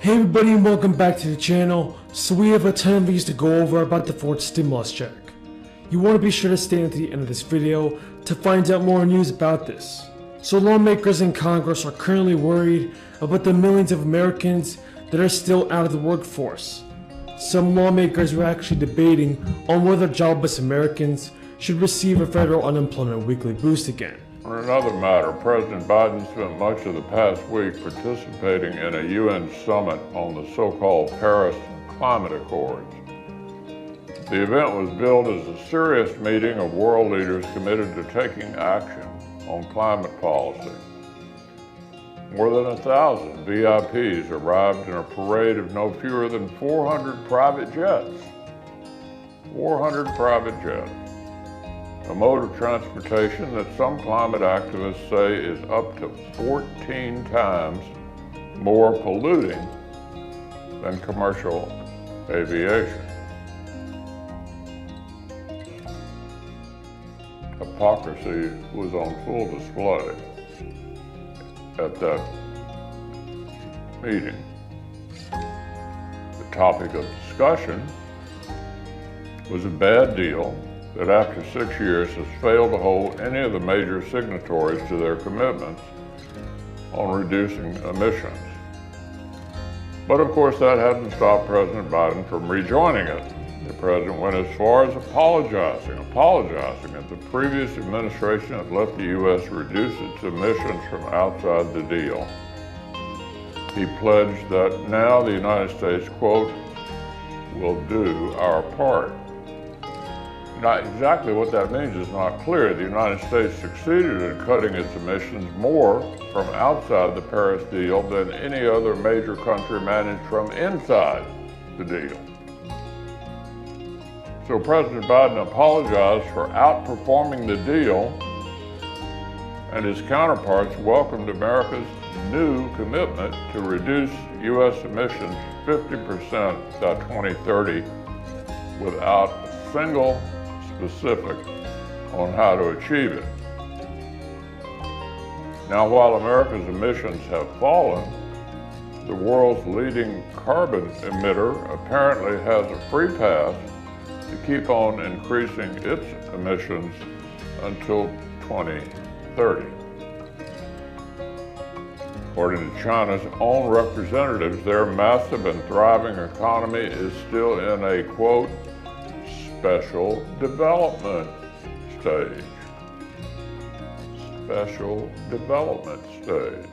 Hey everybody and welcome back to the channel. So we have a ton of things to go over about the fourth stimulus check. You want to be sure to stay until the end of this video to find out more news about this. So lawmakers in Congress are currently worried about the millions of Americans that are still out of the workforce. Some lawmakers are actually debating on whether jobless Americans should receive a federal unemployment weekly boost again. On another matter, President Biden spent much of the past week participating in a UN summit on the so-called Paris Climate Accords. The event was billed as a serious meeting of world leaders committed to taking action on climate policy. More than 1,000 VIPs arrived in a parade of no fewer than 400 private jets. 400 private jets. A mode of transportation that some climate activists say is up to 14 times more polluting than commercial aviation. Hypocrisy was on full display at that meeting. The topic of discussion was a bad deal that after 6 years has failed to hold any of the major signatories to their commitments on reducing emissions. But of course that hadn't stopped President Biden from rejoining it. The president went as far as apologizing that the previous administration had let the U.S. reduce its emissions from outside the deal. He pledged that now the United States, quote, will do our part. Now, exactly what that means is not clear. The United States succeeded in cutting its emissions more from outside the Paris deal than any other major country managed from inside the deal. So President Biden apologized for outperforming the deal, and his counterparts welcomed America's new commitment to reduce U.S. emissions 50% by 2030 without a single specific on how to achieve it. Now, while America's emissions have fallen, the world's leading carbon emitter apparently has a free pass to keep on increasing its emissions until 2030. According to China's own representatives, their massive and thriving economy is still in a, quote, special development stage. Special development stage.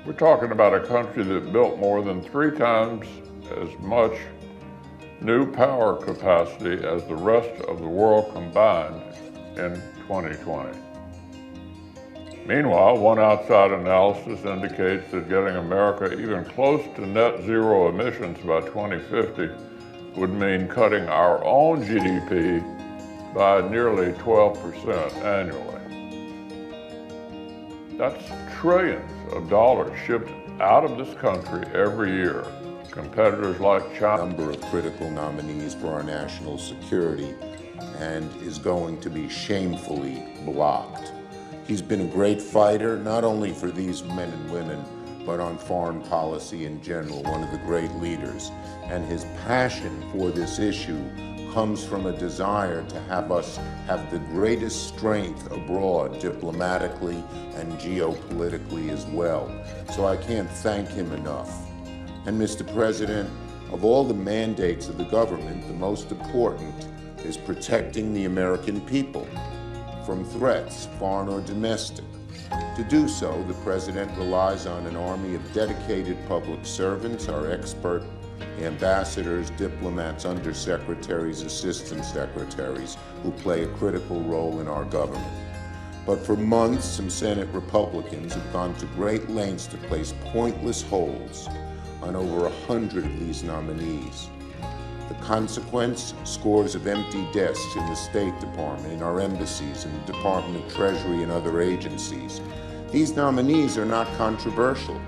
We're talking about a country that built more than 3 times as much new power capacity as the rest of the world combined in 2020. Meanwhile, one outside analysis indicates that getting America even close to net zero emissions by 2050 would mean cutting our own GDP by nearly 12% annually. That's trillions of dollars shipped out of this country every year. Competitors like China. Number of critical nominees for our national security and is going to be shamefully blocked. He's been a great fighter, not only for these men and women, but on foreign policy in general, one of the great leaders. And his passion for this issue comes from a desire to have us have the greatest strength abroad, diplomatically and geopolitically as well. So I can't thank him enough. And Mr. President, of all the mandates of the government, the most important is protecting the American people from threats, foreign or domestic. To do so, the President relies on an army of dedicated public servants, our expert ambassadors, diplomats, undersecretaries, assistant secretaries, who play a critical role in our government. But for months, some Senate Republicans have gone to great lengths to place pointless holds on over 100 of these nominees. The consequence, scores of empty desks in the State Department, in our embassies, in the Department of Treasury and other agencies. These nominees are not controversial.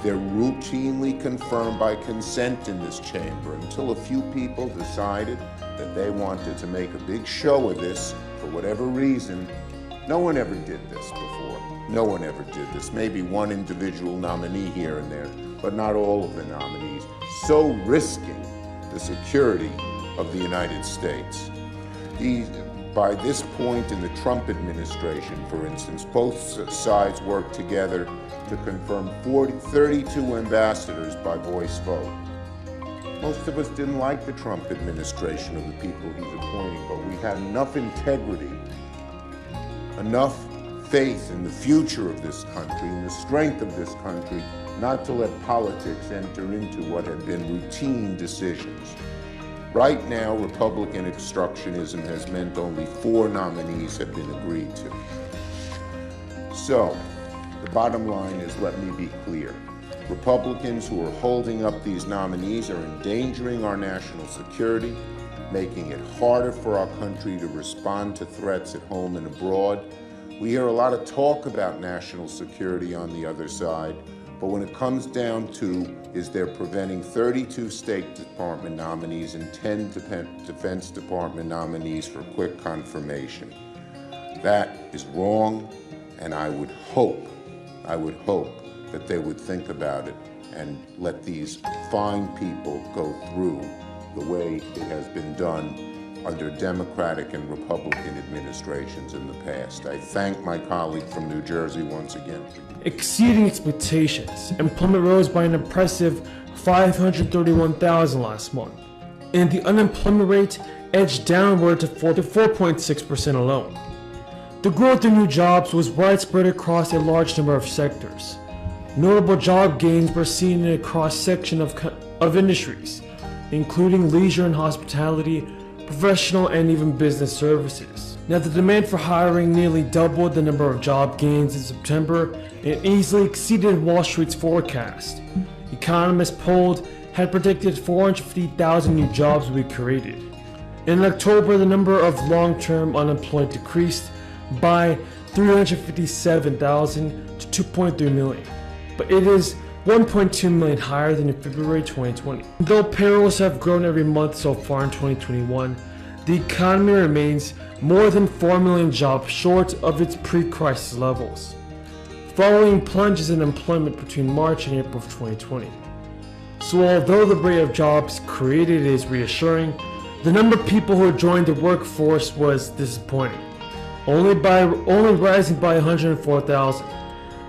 They're routinely confirmed by consent in this chamber until a few people decided that they wanted to make a big show of this for whatever reason, No one ever did this before. No one ever did this. Maybe one individual nominee here and there, but not all of the nominees. So risking the security of the United States. By this point in the Trump administration, for instance, both sides worked together to confirm 32 ambassadors by voice vote. Most of us didn't like the Trump administration of the people he's appointing, but we had enough integrity, enough faith in the future of this country and the strength of this country not to let politics enter into what had been routine decisions. Right now, Republican obstructionism has meant only 4 nominees have been agreed to. So, the bottom line is, let me be clear. Republicans who are holding up these nominees are endangering our national security, making it harder for our country to respond to threats at home and abroad. We hear a lot of talk about national security on the other side, but when it comes down to is they're preventing 32 State Department nominees and 10 Defense Department nominees for quick confirmation. That is wrong, and I would hope that they would think about it and let these fine people go through the way it has been done under Democratic and Republican administrations in the past. I thank my colleague from New Jersey once again. Exceeding expectations, employment rose by an impressive 531,000 last month, and the unemployment rate edged downward to 4.6% alone. The growth in new jobs was widespread across a large number of sectors. Notable job gains were seen in a cross-section of industries, including leisure and hospitality, professional and even business services. Now, the demand for hiring nearly doubled the number of job gains in September and easily exceeded Wall Street's forecast. Economists polled had predicted 450,000 new jobs would be created. In October, the number of long-term unemployed decreased by 357,000 to 2.3 million, but it is 1.2 million higher than in February 2020. Though payrolls have grown every month so far in 2021, the economy remains more than 4 million jobs short of its pre-crisis levels, following plunges in employment between March and April of 2020. So although the rate of jobs created is reassuring, the number of people who joined the workforce was disappointing, only rising by 104,000.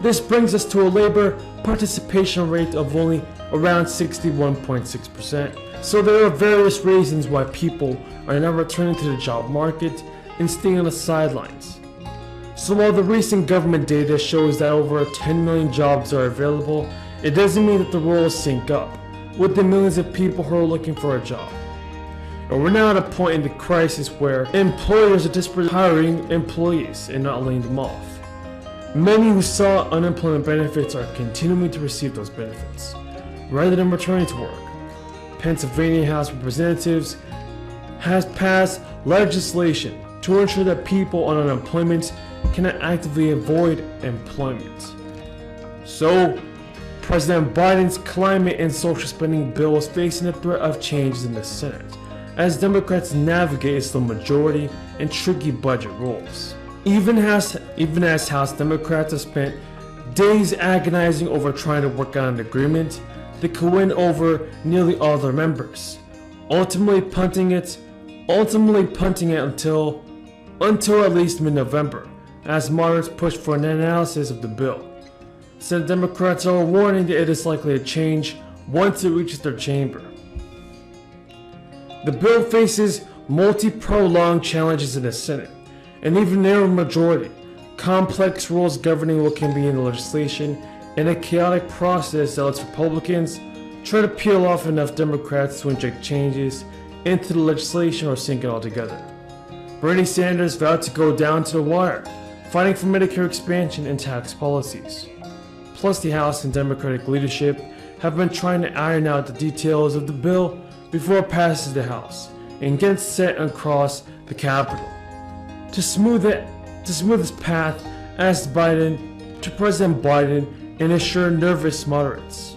This brings us to a labor participation rate of only around 61.6%. So there are various reasons why people are not returning to the job market and staying on the sidelines. So while the recent government data shows that over 10 million jobs are available, it doesn't mean that the roles sync up with the millions of people who are looking for a job. And we're now at a point in the crisis where employers are desperately hiring employees and not laying them off. Many who saw unemployment benefits are continuing to receive those benefits, rather than returning to work. Pennsylvania House of Representatives has passed legislation to ensure that people on unemployment cannot actively avoid employment. So, President Biden's climate and social spending bill is facing a threat of changes in the Senate, as Democrats navigate a slow majority and tricky budget rules. Even as House Democrats have spent days agonizing over trying to work out an agreement that could win over nearly all their members, ultimately punting it until at least mid-November, as moderates push for an analysis of the bill. Senate Democrats are warning that it is likely to change once it reaches their chamber. The bill faces prolonged challenges in the Senate, an even narrower majority, complex rules governing what can be in the legislation, and a chaotic process that lets Republicans try to peel off enough Democrats to inject changes into the legislation or sink it all together. Bernie Sanders vowed to go down to the wire, fighting for Medicare expansion and tax policies. Plus, the House and Democratic leadership have been trying to iron out the details of the bill before it passes the House and gets set across the Capitol. To smooth this path, asked President Biden and assure nervous moderates.